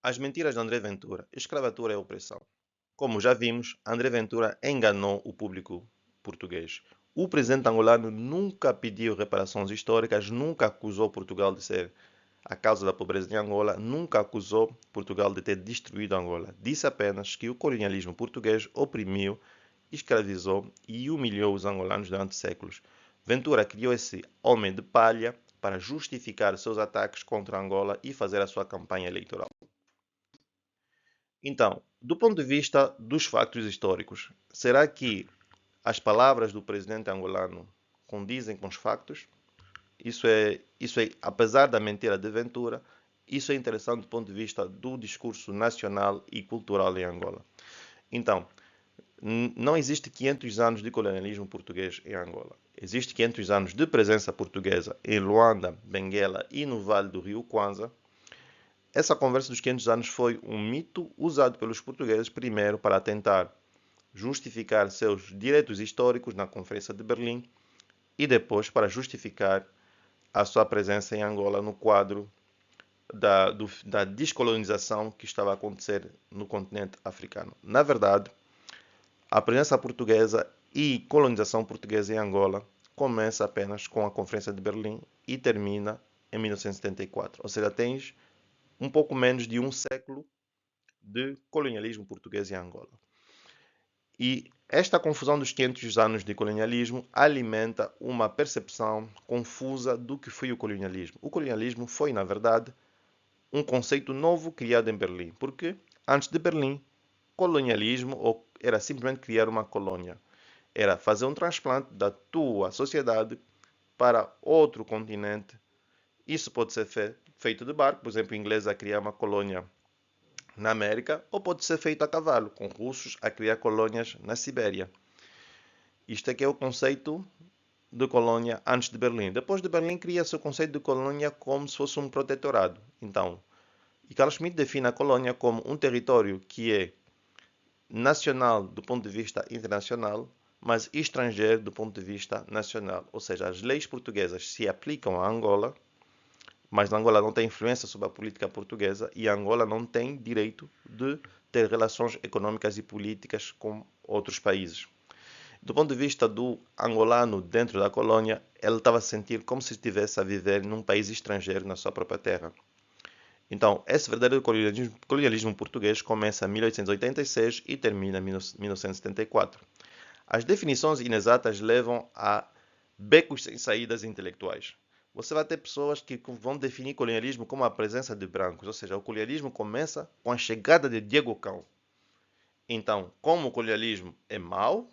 As mentiras de André Ventura. Escravatura é opressão. Como já vimos, André Ventura enganou o público português. O presidente angolano nunca pediu reparações históricas, nunca acusou Portugal de ser a causa da pobreza de Angola, nunca acusou Portugal de ter destruído Angola. Disse apenas que o colonialismo português oprimiu, escravizou e humilhou os angolanos durante séculos. Ventura criou esse homem de palha para justificar seus ataques contra Angola e fazer a sua campanha eleitoral. Então, do ponto de vista dos factos históricos, será que as palavras do presidente angolano condizem com os factos? Apesar da mentira de Ventura, isso é interessante do ponto de vista do discurso nacional e cultural em Angola. Então, não existe 500 anos de colonialismo português em Angola. Existe 500 anos de presença portuguesa em Luanda, Benguela e no Vale do Rio Kwanza. Essa conversa dos 500 anos foi um mito usado pelos portugueses primeiro para tentar justificar seus direitos históricos na Conferência de Berlim e depois para justificar a sua presença em Angola no quadro da descolonização que estava a acontecer no continente africano. Na verdade, a presença portuguesa e colonização portuguesa em Angola começa apenas com a Conferência de Berlim e termina em 1974. Ou seja, tens um pouco menos de um século de colonialismo português em Angola. E esta confusão dos 500 anos de colonialismo alimenta uma percepção confusa do que foi o colonialismo. O colonialismo foi, na verdade, um conceito novo criado em Berlim, porque antes de Berlim, colonialismo era simplesmente criar uma colônia. Era fazer um transplante da tua sociedade para outro continente. Isso pode ser feito de barco, por exemplo, o inglês a criar uma colônia na América, ou pode ser feito a cavalo, com russos a criar colônias na Sibéria. Isto é que é o conceito de colônia antes de Berlim. Depois de Berlim, cria-se o conceito de colônia como se fosse um protetorado. Então, e Carl Schmitt define a colônia como um território que é nacional do ponto de vista internacional, mas estrangeiro do ponto de vista nacional. Ou seja, as leis portuguesas se aplicam a Angola, mas Angola não tem influência sobre a política portuguesa e Angola não tem direito de ter relações econômicas e políticas com outros países. Do ponto de vista do angolano dentro da colônia, ele estava a sentir como se estivesse a viver num país estrangeiro na sua própria terra. Então, esse verdadeiro colonialismo português começa em 1886 e termina em 1974. As definições inexatas levam a becos sem saídas intelectuais. Você vai ter pessoas que vão definir colonialismo como a presença de brancos, ou seja, o colonialismo começa com a chegada de Diego Cão. Então, como o colonialismo é mau,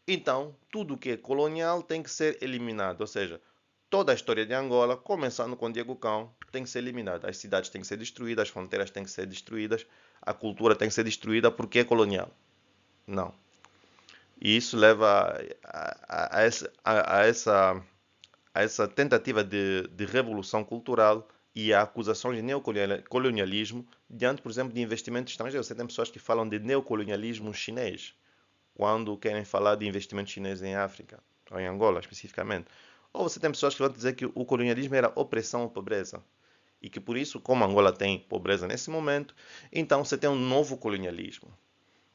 então tudo que é colonial tem que ser eliminado, ou seja, toda a história de Angola, começando com Diego Cão, tem que ser eliminada. As cidades têm que ser destruídas, as fronteiras têm que ser destruídas, a cultura tem que ser destruída porque é colonial. Não. E isso leva a essa tentativa de revolução cultural e a acusações de neocolonialismo diante, por exemplo, de investimento estrangeiro. Você tem pessoas que falam de neocolonialismo chinês quando querem falar de investimento chinês em África, ou em Angola especificamente. Ou você tem pessoas que vão dizer que o colonialismo era opressão ou pobreza. E que por isso, como Angola tem pobreza nesse momento, então você tem um novo colonialismo.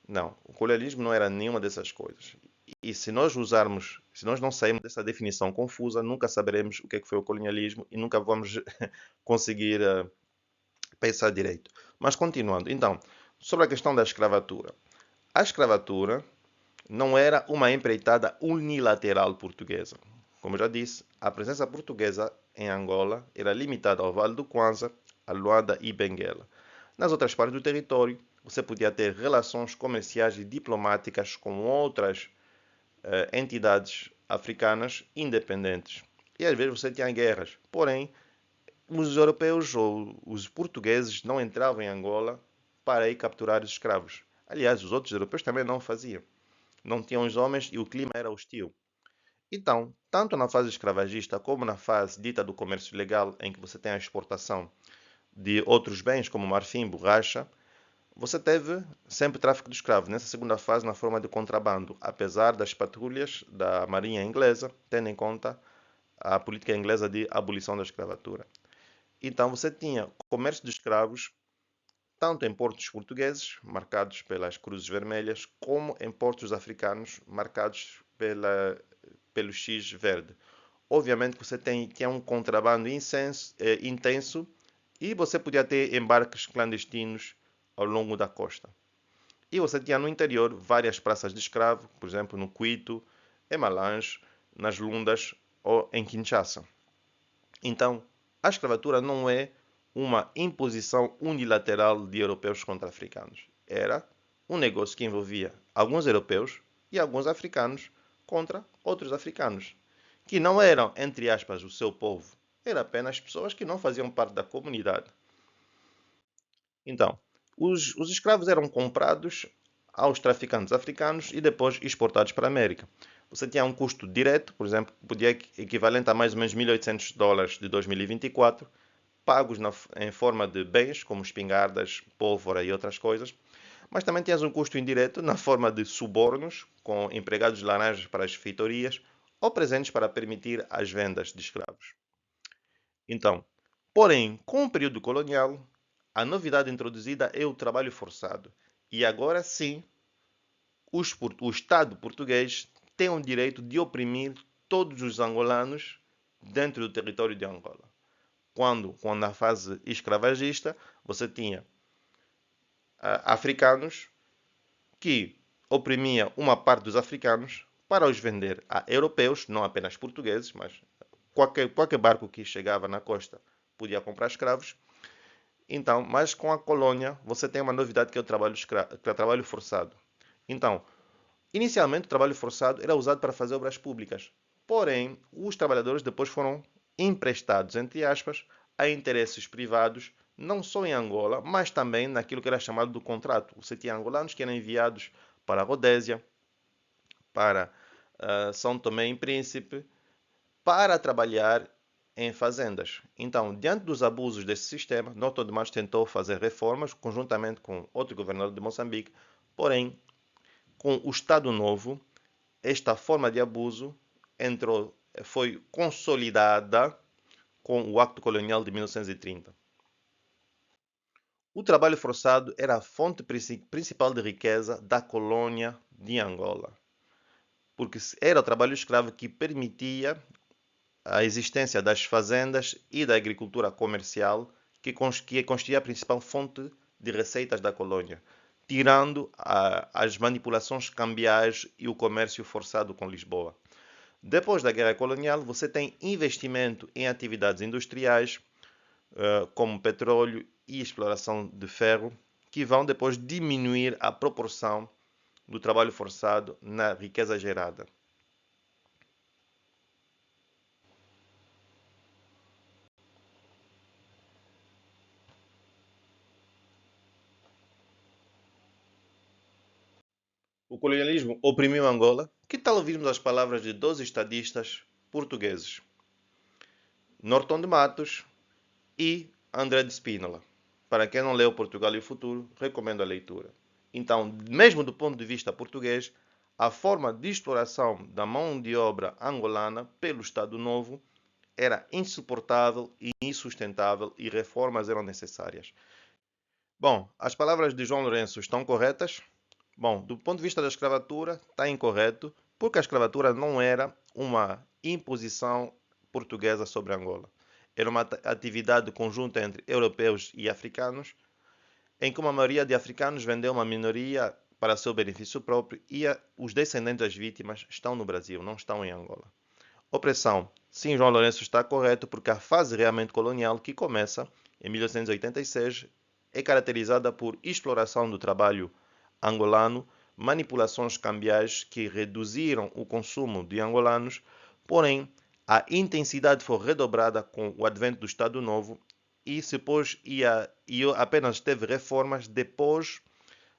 Não, o colonialismo não era nenhuma dessas coisas. E se nós não sairmos dessa definição confusa, nunca saberemos o que foi o colonialismo e nunca vamos conseguir pensar direito. Mas continuando, então, sobre a questão da escravatura. A escravatura não era uma empreitada unilateral portuguesa. Como eu já disse, a presença portuguesa em Angola era limitada ao Vale do Kwanza, a Luanda e Benguela. Nas outras partes do território, você podia ter relações comerciais e diplomáticas com outras entidades africanas independentes. E às vezes você tinha guerras. Porém, os europeus ou os portugueses não entravam em Angola para ir capturar os escravos. Aliás, os outros europeus também não faziam. Não tinham os homens e o clima era hostil. Então, tanto na fase escravagista como na fase dita do comércio legal, em que você tem a exportação de outros bens, como marfim, borracha, você teve sempre tráfico de escravos, nessa segunda fase na forma de contrabando, apesar das patrulhas da marinha inglesa, tendo em conta a política inglesa de abolição da escravatura. Então você tinha comércio de escravos tanto em portos portugueses, marcados pelas cruzes vermelhas, como em portos africanos, marcados pelo X verde. Obviamente que você tinha um contrabando intenso e você podia ter embarques clandestinos ao longo da costa. E você tinha no interior várias praças de escravo, por exemplo, no Quito, em Malange, nas Lundas ou em Kinshasa. Então, a escravatura não é uma imposição unilateral de europeus contra africanos. Era um negócio que envolvia alguns europeus e alguns africanos contra outros africanos, que não eram, entre aspas, o seu povo. Eram apenas pessoas que não faziam parte da comunidade. Então, os escravos eram comprados aos traficantes africanos e depois exportados para a América. Você tinha um custo direto, por exemplo, podia equivalente a mais ou menos $1.800 de 2024, pagos em forma de bens, como espingardas, pólvora e outras coisas. Mas também tinhas um custo indireto na forma de subornos, com empregados laranjas para as feitorias, ou presentes para permitir as vendas de escravos. Então, porém, com o período colonial, a novidade introduzida é o trabalho forçado. E agora sim, o Estado português tem o direito de oprimir todos os angolanos dentro do território de Angola. Quando na fase escravagista, você tinha africanos que oprimia uma parte dos africanos para os vender a europeus, não apenas portugueses, mas qualquer barco que chegava na costa podia comprar escravos. Então, mas com a colônia, você tem uma novidade que é o trabalho forçado. Então, inicialmente o trabalho forçado era usado para fazer obras públicas. Porém, os trabalhadores depois foram emprestados, entre aspas, a interesses privados, não só em Angola, mas também naquilo que era chamado do contrato. Você tinha angolanos que eram enviados para a Rodésia, para São Tomé e Príncipe, para trabalhar em fazendas. Então, diante dos abusos desse sistema, Norton de Matos tentou fazer reformas conjuntamente com outro governador de Moçambique, porém, com o Estado Novo, esta forma de abuso foi consolidada com o Acto Colonial de 1930. O trabalho forçado era a fonte principal de riqueza da colônia de Angola, porque era o trabalho escravo que permitia a existência das fazendas e da agricultura comercial, que constituía a principal fonte de receitas da colônia, tirando as manipulações cambiais e o comércio forçado com Lisboa. Depois da guerra colonial, você tem investimento em atividades industriais, como petróleo e exploração de ferro, que vão depois diminuir a proporção do trabalho forçado na riqueza gerada. O colonialismo oprimiu Angola. Que tal ouvirmos as palavras de 12 estadistas portugueses? Norton de Matos e André de Spínola. Para quem não leu Portugal e o Futuro, recomendo a leitura. Então, mesmo do ponto de vista português, a forma de exploração da mão de obra angolana pelo Estado Novo era insuportável e insustentável e reformas eram necessárias. Bom, as palavras de João Lourenço estão corretas? Bom, do ponto de vista da escravatura, está incorreto, porque a escravatura não era uma imposição portuguesa sobre Angola. Era uma atividade conjunta entre europeus e africanos, em que uma maioria de africanos vendeu uma minoria para seu benefício próprio e os descendentes das vítimas estão no Brasil, não estão em Angola. Opressão. Sim, João Lourenço está correto, porque a fase realmente colonial, que começa em 1886, é caracterizada por exploração do trabalho angolano, manipulações cambiais que reduziram o consumo de angolanos, porém a intensidade foi redobrada com o advento do Estado Novo e apenas teve reformas depois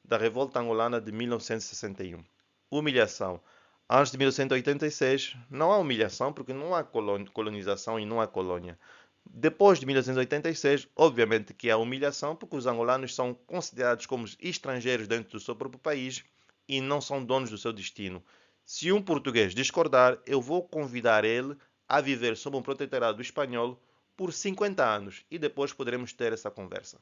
da revolta angolana de 1961. Humilhação. Antes de 1986, não há humilhação porque não há colonização e não há colônia. Depois de 1986, obviamente que há humilhação porque os angolanos são considerados como estrangeiros dentro do seu próprio país e não são donos do seu destino. Se um português discordar, eu vou convidar ele a viver sob um protetorado espanhol por 50 anos e depois poderemos ter essa conversa.